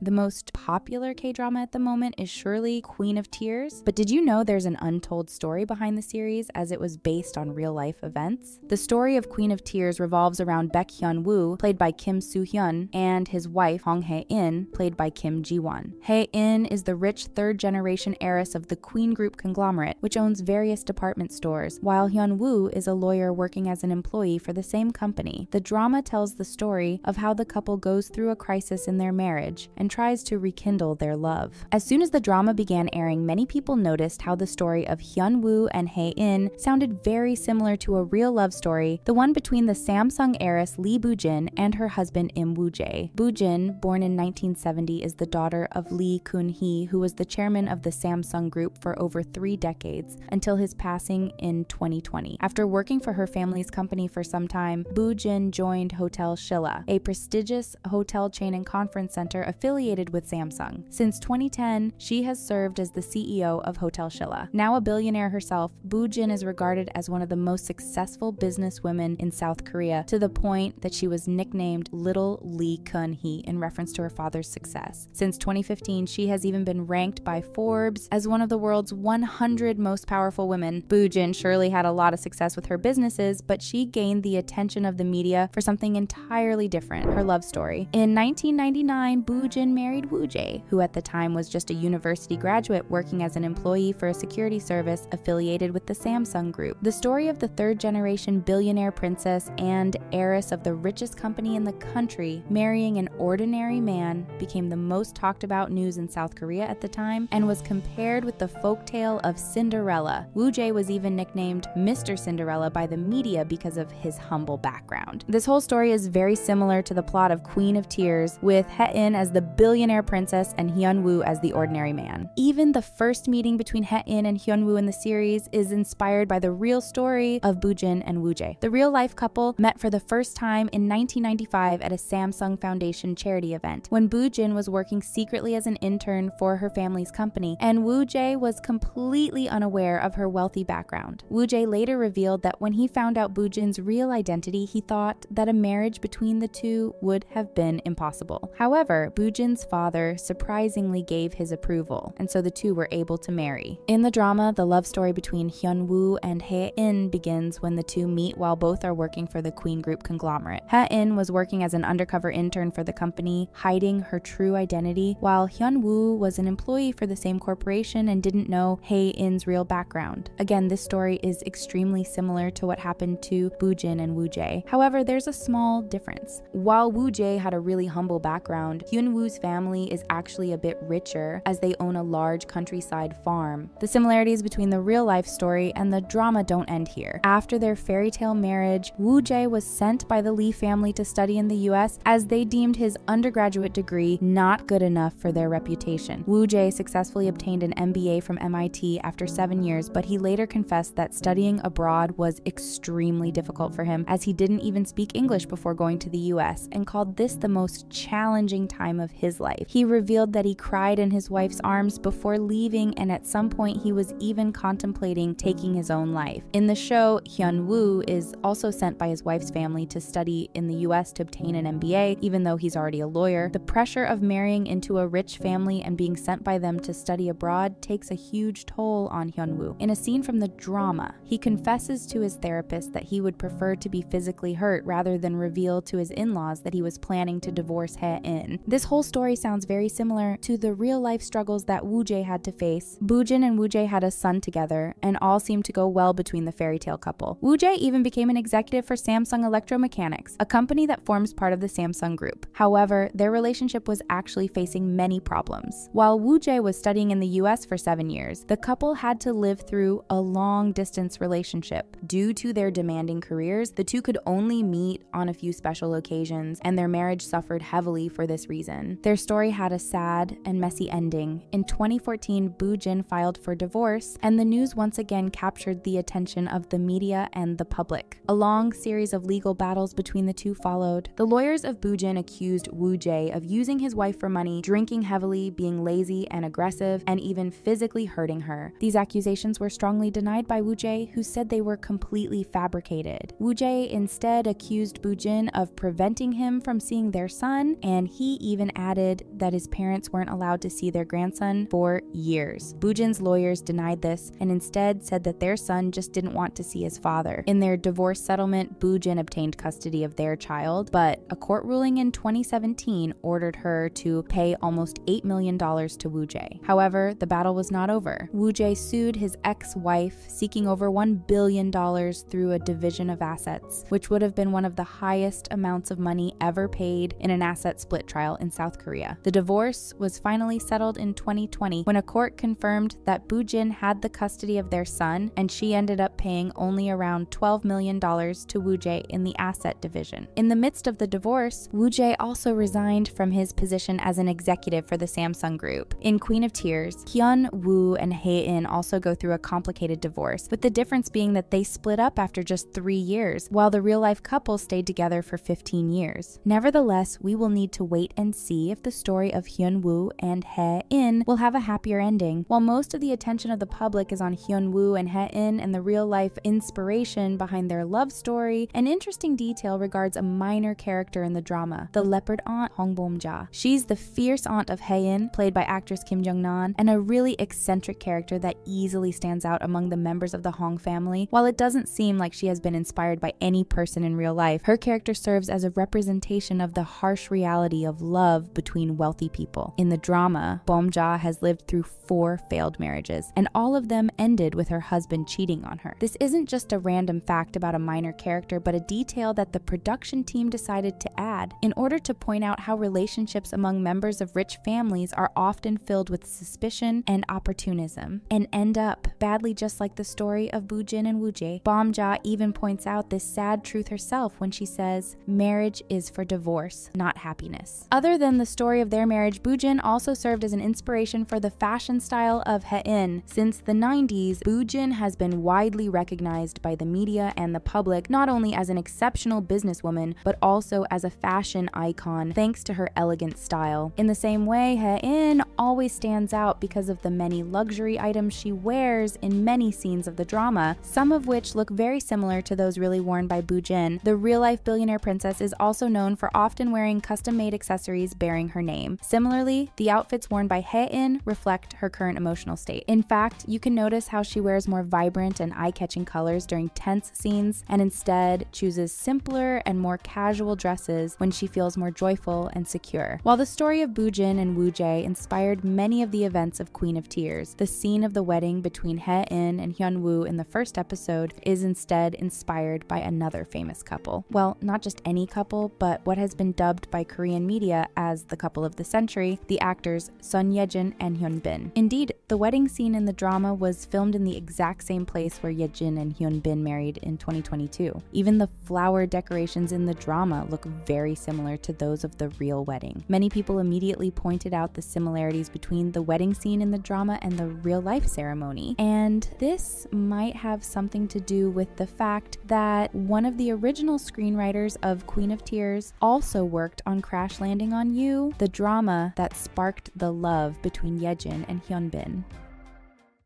The most popular K-drama at the moment is surely Queen of Tears, but did you know there's an untold story behind the series as it was based on real-life events? The story of Queen of Tears revolves around Baek Hyun-woo, played by Kim Soo-hyun, and his wife Hong Hae-in, played by Kim Ji-won. Hae-in is the rich third-generation heiress of the Queen Group conglomerate, which owns various department stores, while Hyun-woo is a lawyer working as an employee for the same company. The drama tells the story of how the couple goes through a crisis in their marriage and tries to rekindle their love. As soon as the drama began airing, many people noticed how the story of Hyun-woo and Hae-in sounded very similar to a real love story, the one between the Samsung heiress Lee Boo Jin and her husband Im Woo Jae. Boo Jin, born in 1970, is the daughter of Lee Kun-hee, who was the chairman of the Samsung Group for over 3 decades, until his passing in 2020. After working for her family's company for some time, Boo Jin joined Hotel Shilla, a prestigious hotel chain and conference center affiliated with Samsung. Since 2010, she has served as the CEO of Hotel Shilla. Now a billionaire herself, Boo Jin is regarded as one of the most successful businesswomen in South Korea, to the point that she was nicknamed Little Lee Kun-hee in reference to her father's success. Since 2015, she has even been ranked by Forbes as one of the world's 100 most powerful women. Boo Jin surely had a lot of success with her businesses, but she gained the attention of the media for something entirely different: her love story. In 1999, Boo Jin married Woo Jae, who at the time was just a university graduate working as an employee for a security service affiliated with the Samsung Group. The story of the third-generation billionaire princess and heiress of the richest company in the country marrying an ordinary man became the most talked about news in South Korea at the time and was compared with the folktale of Cinderella. Woo Jae was even nicknamed Mr. Cinderella by the media because of his humble background. This whole story is very similar to the plot of Queen of Tears, with Hae-in as the billionaire princess and Hyun-woo as the ordinary man. Even the first meeting between Hae-in and Hyun-woo in the series is inspired by the real story of Boo Jin and Woo Jae. The real-life couple met for the first time in 1995 at a Samsung Foundation charity event, when Boo Jin was working secretly as an intern for her family's company, and Woo Jae was completely unaware of her wealthy background. Woo Jae later revealed that when he found out Boo Jin's real identity, he thought that a marriage between the two would have been impossible. However, Boo Jin's father surprisingly gave his approval, and so the two were able to marry. In the drama, the love story between Hyun-woo and Hae-in begins when the two meet while both are working for the Queen Group conglomerate. Hae-in was working as an undercover intern for the company, hiding her true identity, while Hyun-woo was an employee for the same corporation and didn't know Hae-in's real background. Again, this story is extremely similar to what happened to Boo Jin and Woo Jae. However, there's a small difference. While Woo Jae had a really humble background, Hyun-woo's family is actually a bit richer as they own a large countryside farm. The similarities between the real-life story and the drama don't end here. After their fairy tale marriage, Woo Jae was sent by the Lee family to study in the US as they deemed his undergraduate degree not good enough for their reputation. Woo Jae successfully obtained an MBA from MIT after 7 years, but he later confessed that studying abroad was extremely difficult for him, as he didn't even speak English before going to the US, and called this the most challenging time of his life. He revealed that he cried in his wife's arms before leaving, and at some point he was even contemplating taking his own life. In the show, Hyun-woo is also sent by his wife's family to study in the US to obtain an MBA, even though he's already a lawyer. The pressure of marrying into a rich family and being sent by them to study abroad takes a huge toll on Hyun-woo. In a scene from the drama, he confesses to his therapist that he would prefer to be physically hurt rather than reveal to his in-laws that he was planning to divorce Hae-in. This whole story sounds very similar to the real-life struggles that Woo Jae had to face. Boo Jin and Woo Jae had a son together, and all seemed to go well between the fairy tale couple. Woo Jae even became an executive for Samsung Electromechanics, a company that forms part of the Samsung Group. However, their relationship was actually facing many problems. While Woo Jae was studying in the US for 7 years, the couple had to live through a long-distance relationship. Due to their demanding careers, the two could only meet on a few special occasions, and their marriage suffered heavily for this reason. Their story had a sad and messy ending. In 2014, Boo Jin filed for divorce, and the news once again captured the attention of the media and the public. A long series of legal battles between the two followed. The lawyers of Boo Jin accused Woo Jae of using his wife for money, drinking heavily, being lazy and aggressive, and even physically hurting her. These accusations were strongly denied by Woo Jae, who said they were completely fabricated. Woo Jae instead accused Boo Jin of preventing him from seeing their son, and he even added added that his parents weren't allowed to see their grandson for years. Boo Jin's lawyers denied this and instead said that their son just didn't want to see his father. In their divorce settlement, Boo Jin obtained custody of their child, but a court ruling in 2017 ordered her to pay almost $8 million to Woo Jae. However, the battle was not over. Woo Jae sued his ex-wife, seeking over $1 billion through a division of assets, which would have been one of the highest amounts of money ever paid in an asset split trial in South Korea. The divorce was finally settled in 2020 when a court confirmed that Boo Jin had the custody of their son, and she ended up paying only around $12 million to Woo Jae in the asset division. In the midst of the divorce, Woo Jae also resigned from his position as an executive for the Samsung Group. In Queen of Tears, Hyun Woo and Hae-in also go through a complicated divorce, with the difference being that they split up after just 3 years, while the real-life couple stayed together for 15 years. Nevertheless, we will need to wait and see if the story of Hyun Woo and Hae-in will have a happier ending. While most of the attention of the public is on Hyun Woo and Hae-in and the real-life inspiration behind their love story, an interesting detail regards a minor character in the drama, the leopard aunt Hong Bom-ja. She's the fierce aunt of Hae-in, played by actress Kim Jong-nan, and a really eccentric character that easily stands out among the members of the Hong family. While it doesn't seem like she has been inspired by any person in real life, her character serves as a representation of the harsh reality of love between wealthy people. In the drama, Bom-ja has lived through 4 failed marriages, and all of them ended with her husband cheating on her. This isn't just a random fact about a minor character, but a detail that the production team decided to add in order to point out how relationships among members of rich families are often filled with suspicion and opportunism, and end up badly just like the story of Boo Jin and Woo Jae. Bom-ja even points out this sad truth herself when she says, "Marriage is for divorce, not happiness." Other than the story of their marriage, Boo Jin also served as an inspiration for the fashion style of Hae-in. Since the 90s, Boo Jin has been widely recognized by the media and the public not only as an exceptional businesswoman, but also as a fashion icon thanks to her elegant style. In the same way, Hae-in always stands out because of the many luxury items she wears in many scenes of the drama, some of which look very similar to those really worn by Boo Jin. The real-life billionaire princess is also known for often wearing custom-made accessories bearing her name. Similarly, the outfits worn by Hae-in reflect her current emotional state. In fact, you can notice how she wears more vibrant and eye-catching colors during tense scenes and instead chooses simpler and more casual dresses when she feels more joyful and secure. While the story of Boo Jin and Woo Jae inspired many of the events of Queen of Tears, the scene of the wedding between Hae-in and Hyun Woo in the first episode is instead inspired by another famous couple. Well, not just any couple, but what has been dubbed by Korean media as the couple of the century, the actors Son Ye-jin and Hyun Bin. Indeed, the wedding scene in the drama was filmed in the exact same place where Ye-jin and Hyun Bin married in 2022. Even the flower decorations in the drama look very similar to those of the real wedding. Many people immediately pointed out the similarities between the wedding scene in the drama and the real-life ceremony, and this might have something to do with the fact that one of the original screenwriters of Queen of Tears also worked on Crash Landing on You, the drama that sparked the love between Ye-jin and Hyun Bin.